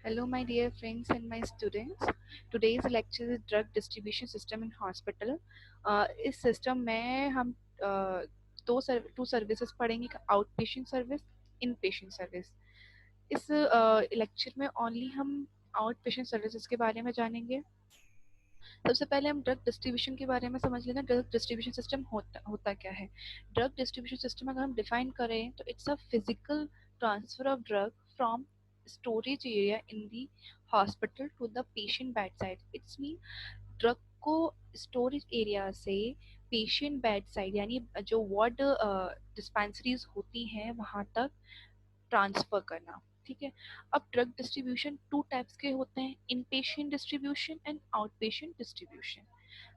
Hello, my dear friends and my students. Today's lecture is drug distribution system in hospital. इस system में हम to services पढ़ेंगे, out patient service, इन patient service. इस lecture में only हम out patient services के बारे में जानेंगे। सबसे पहले हम ड्रग डिस्ट्रीब्यूशन के बारे में समझ लेना। ड्रग डिस्ट्रीब्यूशन सिस्टम होता क्या है। ड्रग डिस्ट्रीब्यूशन सिस्टम अगर हम डिफाइन करें तो it's a physical transfer of drug from storage area in the hospital to the patient bed side. It's mean drug को स्टोरेज एरिया से पेशेंट बेड साइड यानी जो वार्ड डिस्पेंसरीज होती हैं वहां तक ट्रांसफर करना। ठीक है। अब ड्रग डिस्ट्रीब्यूशन टू टाइप्स के होते हैं, inpatient distribution and outpatient distribution.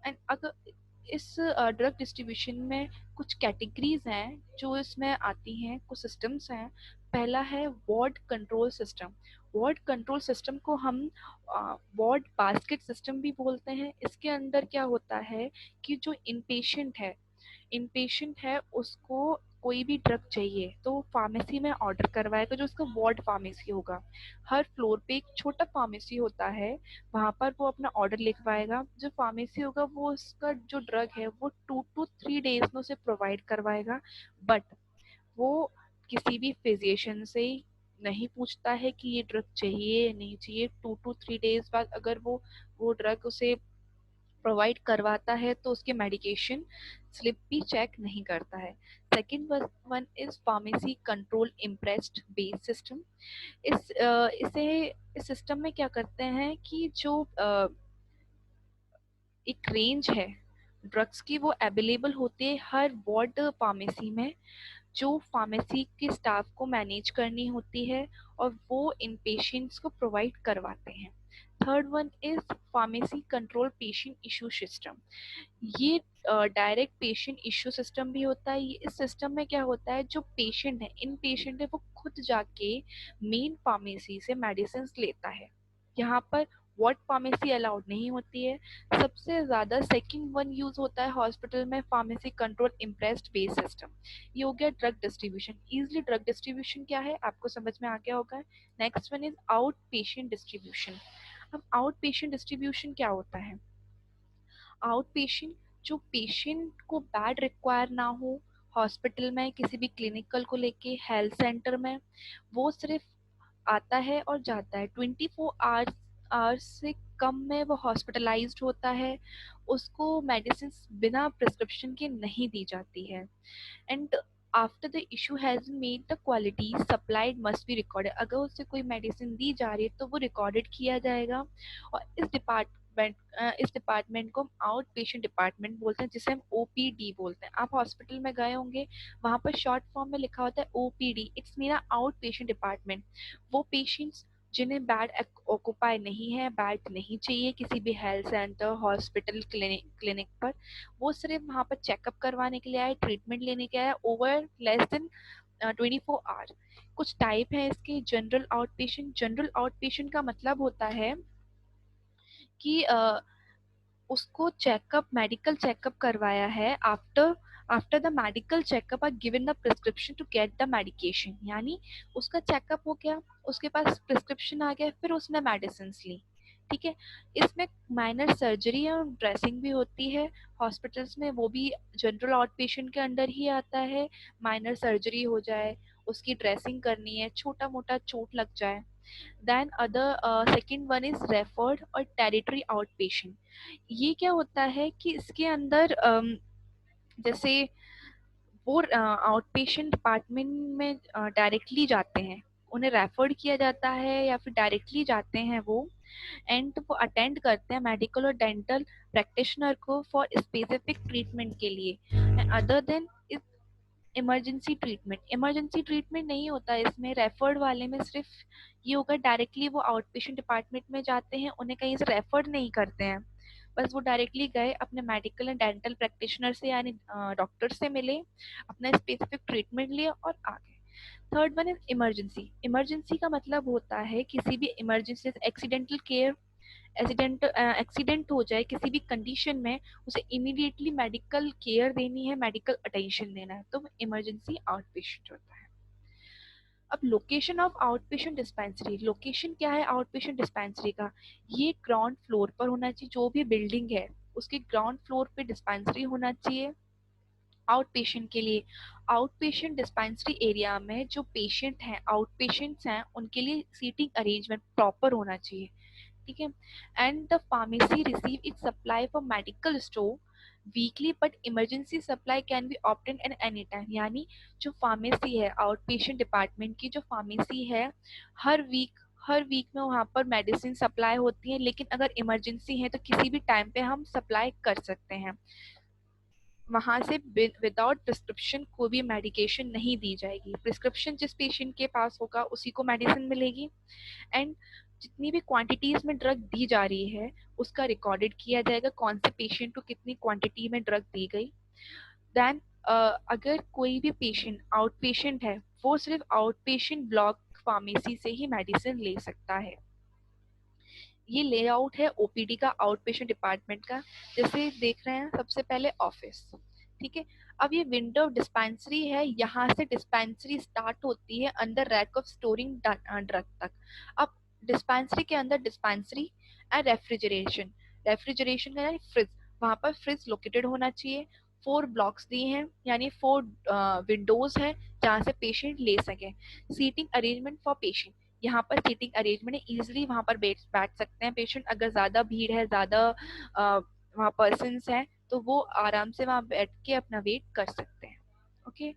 And अगर इस ड्रग डिस्ट्रीब्यूशन में कुछ कैटेगरीज हैं जो इसमें आती हैं, कुछ सिस्टम्स हैं। पहला है ward control system. Ward control system को हम वार्ड बास्केट सिस्टम भी बोलते हैं। इसके अंदर क्या होता है कि जो इनपेशेंट है उसको कोई भी ड्रग चाहिए तो वो फार्मेसी में ऑर्डर करवाएगा, जो उसका वार्ड फार्मेसी होगा। हर फ्लोर पे एक छोटा फार्मेसी होता है, वहां पर वो अपना ऑर्डर लिखवाएगा। जो फार्मेसी होगा वो उसका जो ड्रग है वो 2 to 3 डेज में उसे प्रोवाइड करवाएगा। बट वो किसी भी फिजिशियन से नहीं पूछता है कि ये ड्रग चाहिए या नहीं चाहिए। 2 to 3 डेज बाद अगर वो ड्रग उसे प्रोवाइड करवाता है तो उसके मेडिकेशन स्लिप भी चेक नहीं करता है। Second one is pharmacy control impressed base system. इस सिस्टम में क्या करते हैं कि जो एक रेंज है ड्रग्स की वो अवेलेबल होती है हर वार्ड फार्मेसी में, जो फार्मेसी के स्टाफ को मैनेज करनी होती है और वो इन पेशेंट्स को प्रोवाइड करवाते हैं। Third one is pharmacy control patient issue system. ये डायरेक्ट पेशेंट इश्यू सिस्टम भी होता है। इस सिस्टम में क्या होता है, जो पेशेंट है इन पेशेंट है वो खुद जाके मेन फार्मेसी से मेडिसिन लेता है। यहाँ पर वार्ड फार्मेसी अलाउड नहीं होती है। सबसे ज्यादा सेकंड वन यूज होता है हॉस्पिटल में pharmacy control impressed base system. ये हो गया drug distribution. Easily drug distribution क्या है आपको समझ में आ गया होगा। Next one is out patient distribution. अब आउट पेशेंट डिस्ट्रीब्यूशन क्या होता है। आउट पेशेंट, जो पेशेंट को बेड रिक्वायर ना हो हॉस्पिटल में किसी भी क्लिनिकल को लेके हेल्थ सेंटर में, वो सिर्फ आता है और जाता है। 24 आवर्स से कम में वो हॉस्पिटलाइज्ड होता है। उसको मेडिसिन बिना प्रिस्क्रिप्शन के नहीं दी जाती है। And after the issue has made the quality supplied must be recorded. अगर उससे कोई मेडिसिन दी जा रही है तो वो रिकॉर्डेड किया जाएगा। और इस डिपार्टमेंट को हम आउट पेशेंट डिपार्टमेंट बोलते हैं, जिसे हम ओपीडी बोलते हैं। आप हॉस्पिटल में गए होंगे, वहां पर शॉर्ट फॉर्म में लिखा होता है ओपीडी, इट्स मेरा आउट पेशेंट डिपार्टमेंट। वो पेशेंट्स जिन्हें बेड ऑक्यूपाई नहीं है, बेड नहीं चाहिए किसी भी हेल्थ सेंटर हॉस्पिटल क्लिनिक पर, वो सिर्फ वहां पर चेकअप करवाने के लिए आए, ट्रीटमेंट लेने के आए ओवर लेस देन 24 आवर। कुछ टाइप है इसके। General out patient. General out patient का मतलब होता है कि उसको चेकअप मेडिकल चेकअप करवाया है। After the medical checkup are given the prescription to get the medication. यानी उसका चेकअप हो गया, उसके पास प्रिस्क्रिप्शन आ गया, फिर उसने मेडिसिन ली। ठीक है। इसमें माइनर सर्जरी और ड्रेसिंग भी होती है हॉस्पिटल्स में, वो भी जनरल आउट पेशेंट के अंडर ही आता है। माइनर सर्जरी हो जाए, उसकी ड्रेसिंग करनी है, छोटा मोटा चोट लग जाए। Then other second one is referred और टेरिटरी आउट पेशेंट। ये क्या होता है कि इसके अंदर जैसे वो आउट पेशेंट डिपार्टमेंट में डायरेक्टली जाते हैं, उन्हें रेफर्ड किया जाता है या फिर डायरेक्टली जाते हैं वो। एंड वो अटेंड करते हैं मेडिकल और डेंटल प्रैक्टिशनर को फॉर स्पेसिफिक ट्रीटमेंट के लिए। अदर देन इमरजेंसी ट्रीटमेंट नहीं होता है इसमें। रेफर्ड वाले में सिर्फ ये होगा डायरेक्टली वो आउट पेशेंट डिपार्टमेंट में जाते हैं, उन्हें कहीं से रेफर्ड नहीं करते हैं। बस वो डायरेक्टली गए, अपने मेडिकल एंड डेंटल प्रैक्टिशनर से यानी डॉक्टर से मिले, अपना स्पेसिफिक ट्रीटमेंट लिया और आ गए। Third one is emergency. Emergency का मतलब होता है किसी भी इमरजेंसी, एक्सीडेंटल केयर, एक्सीडेंट हो जाए किसी भी कंडीशन में, उसे इमीडिएटली मेडिकल केयर देनी है, मेडिकल अटेंशन देना है, तो इमरजेंसी आउट पेशेंट होता है। अब location of out patient dispensary, location क्या है आउट पेशेंट डिस्पेंसरी का, ये ग्राउंड फ्लोर पर होना चाहिए, जो भी बिल्डिंग है उसके ग्राउंड फ्लोर पे डिस्पेंसरी होना चाहिए आउट पेशेंट के लिए। आउट पेशेंट डिस्पेंसरी एरिया में जो पेशेंट हैं, आउट पेशेंट्स हैं, उनके लिए सीटिंग अरेंजमेंट प्रॉपर होना चाहिए, ठीक है। And the pharmacy receive it supply for medical store weekly but emergency supply can be obtain at any time, यानी जो फार्मेसी है आउट पेशेंट डिपार्टमेंट की जो फार्मेसी है, हर वीक में वहाँ पर मेडिसिन सप्लाई होती है, लेकिन अगर इमरजेंसी है तो किसी भी टाइम पे हम सप्लाई कर सकते हैं। वहां से विदाउट प्रिस्क्रिप्शन कोई भी मेडिकेशन नहीं दी जाएगी, प्रिस्क्रिप्शन जिस पेशेंट के पास होगा उसी को मेडिसिन मिलेगी। एंड जितनी भी क्वांटिटीज में ड्रग दी जा रही है उसका रिकॉर्डेड किया जाएगा, कौन से पेशेंट को कितनी क्वांटिटी में ड्रग दी गई। देन अगर कोई भी पेशेंट आउट पेशेंट है वो सिर्फ आउट पेशेंट ब्लॉक फार्मेसी से ही मेडिसिन ले सकता है। ये लेआउट है ओपीडी का, आउट पेशेंट डिपार्टमेंट का। जैसे देख रहे हैं सबसे पहले ऑफिस, ठीक है। अब ये विंडो डिस्पेंसरी है, यहाँ से डिस्पेंसरी स्टार्ट होती है अंदर रैक ऑफ स्टोरिंग ड्रग तक। अब डिस्पेंसरी के अंदर डिस्पेंसरी एंड रेफ्रिजरेशन, रेफ्रिजरेशन का फ्रिज, वहां पर फ्रिज लोकेटेड होना चाहिए। 4 ब्लॉक्स दिए हैं यानी 4 विंडोज हैं जहाँ से पेशेंट ले सके। सीटिंग अरेंजमेंट फॉर पेशेंट, यहाँ पर सीटिंग अरेंजमेंट है, इजिली वहाँ पर बैठ सकते हैं पेशेंट। अगर ज़्यादा भीड़ है, ज़्यादा वहाँ पर्सनस हैं तो वो आराम से वहाँ बैठ के अपना वेट कर सकते हैं। ओके,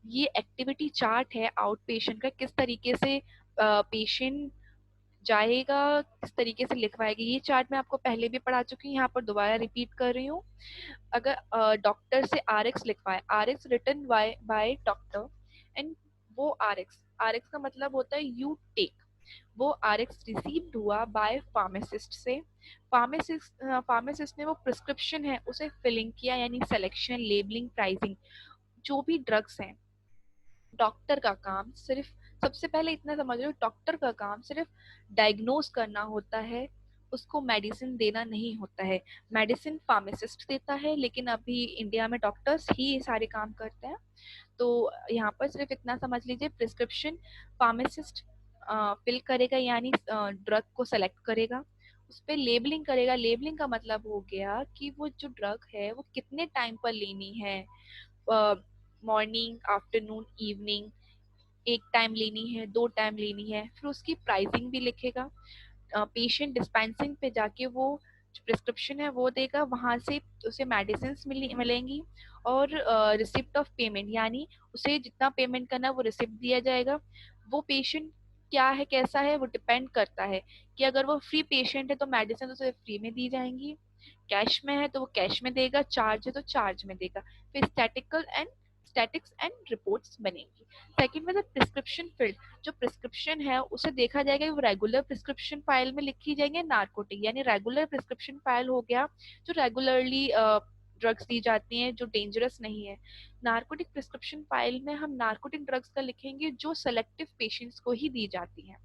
ये एक्टिविटी चार्ट है आउट पेशेंट का, किस तरीके से पेशेंट जाएगा, किस तरीके से लिखवाएगा। ये चार्ट मैं आपको पहले भी पढ़ा चुकी हूँ, यहाँ पर दोबारा रिपीट कर रही हूँ। अगर डॉक्टर से आरएक्स लिखवाए, RX written by doctor, and वो आरएक्स, आरएक्स का मतलब होता है यू टेक, वो आरएक्स रिसीव्ड हुआ बाय फार्मासिस्ट से। फार्मासिस्ट ने वो प्रिस्क्रिप्शन है उसे फिलिंग किया, यानी सिलेक्शन, लेबलिंग, प्राइसिंग, जो भी ड्रग्स हैं। डॉक्टर का काम सिर्फ, सबसे पहले इतना समझ लो, डॉक्टर का काम सिर्फ डायग्नोज करना होता है, उसको मेडिसिन देना नहीं होता है। मेडिसिन फार्मासिस्ट देता है, लेकिन अभी इंडिया में डॉक्टर्स ही ये सारे काम करते हैं। तो यहाँ पर सिर्फ इतना समझ लीजिए, प्रिस्क्रिप्शन फार्मासिस्ट फिल करेगा, यानी ड्रग को सेलेक्ट करेगा, उस पर लेबलिंग करेगा। लेबलिंग का मतलब हो गया कि वो जो ड्रग है वो कितने टाइम पर लेनी है, मॉर्निंग, आफ्टरनून, इवनिंग, एक टाइम लेनी है, 2 टाइम लेनी है। फिर उसकी प्राइसिंग भी लिखेगा। पेशेंट डिस्पेंसिंग पे जाके वो जो प्रिस्क्रिप्शन है वो देगा, वहाँ से उसे मेडिसिन मिलेंगी। और रिसिप्ट ऑफ पेमेंट, यानी उसे जितना पेमेंट करना है वो रिसिप्ट दिया जाएगा। वो पेशेंट क्या है, कैसा है, वो डिपेंड करता है कि अगर वो फ्री पेशेंट है तो मेडिसिन उसे फ्री में दी जाएंगी, कैश में है तो वो कैश में देगा, चार्ज है तो चार्ज में देगा। फिर स्टैटिक्स एंड रिपोर्ट्स बनेंगी। सेकंड में प्रिस्क्रिप्शन फील्ड, जो प्रिस्क्रिप्शन है उसे देखा जाएगा कि वो रेगुलर प्रिस्क्रिप्शन फाइल में लिखी जाएंगे, नार्कोटिक, यानी रेगुलर प्रिस्क्रिप्शन फाइल हो गया जो रेगुलरली ड्रग्स दी जाती हैं जो डेंजरस नहीं है। नार्कोटिक प्रिस्क्रिप्शन फाइल में हम नार्कोटिक ड्रग्स का लिखेंगे जो सेलेक्टिव पेशेंट्स को ही दी जाती हैं।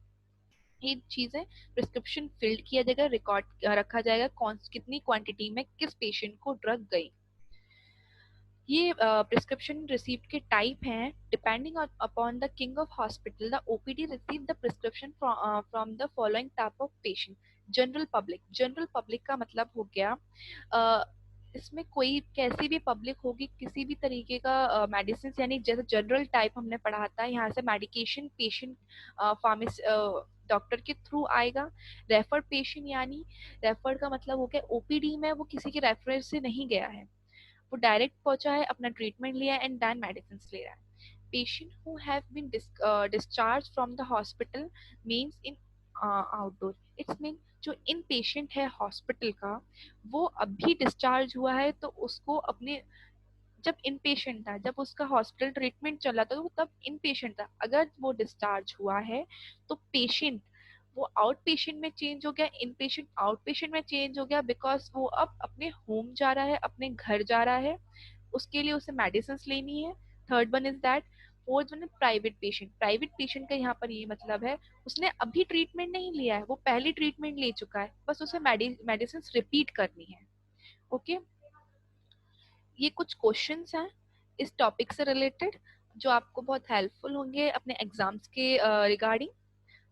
ये चीजें प्रिस्क्रिप्शन फिल्ड किया जाएगा, रिकॉर्ड रखा जाएगा कौन कितनी क्वांटिटी में किस पेशेंट को ड्रग गई। ये प्रिस्क्रिप्शन रिसीप्ट के टाइप हैं। Depending upon the king of hospital, the OPD receive the prescription from the following type of patient. General public, general public का मतलब हो गया इसमें कोई कैसी भी पब्लिक होगी, किसी भी तरीके का मेडिसिन, यानी जैसे जनरल टाइप हमने पढ़ा था, यहाँ से मेडिकेशन पेशेंट फार्मेसी डॉक्टर के थ्रू आएगा। रेफर्ड पेशेंट, यानी रेफर्ड का मतलब हो गया ओपीडी में वो किसी के रेफरेंस से नहीं गया है, वो डायरेक्ट पहुंचा है, अपना ट्रीटमेंट लिया एंड देन मेडिसिन ले रहा है। Patient who have been discharge from the hospital means in outdoor, it's mean जो इन पेशेंट है हॉस्पिटल का, वो अभी डिस्चार्ज हुआ है तो उसको अपने, जब इन पेशेंट था, जब उसका हॉस्पिटल ट्रीटमेंट चला था वो तब इन पेशेंट था, अगर वो डिस्चार्ज हुआ है तो पेशेंट वो आउट पेशेंट में चेंज हो गया, इन पेशेंट आउट पेशेंट में चेंज हो गया, बिकॉज वो अब अपने होम जा रहा है, अपने घर जा रहा है, उसके लिए उसे मेडिसिन लेनी है। Third one is that. Fourth one है प्राइवेट पेशेंट। प्राइवेट पेशेंट का यहाँ पर ये मतलब है उसने अभी ट्रीटमेंट नहीं लिया है, वो पहले ट्रीटमेंट ले चुका है, बस उसे मेडिसिन रिपीट करनी है। ओके, ये कुछ क्वेश्चंस हैं इस टॉपिक से रिलेटेड। जो आपको बहुत हेल्पफुल होंगे अपने एग्जाम्स के regarding.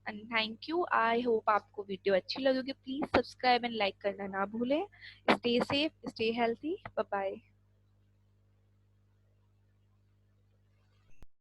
And thank you, I hope आपको वीडियो अच्छी लगेगी। प्लीज सब्सक्राइब एंड लाइक करना ना भूलें। Stay safe, stay healthy, bye bye.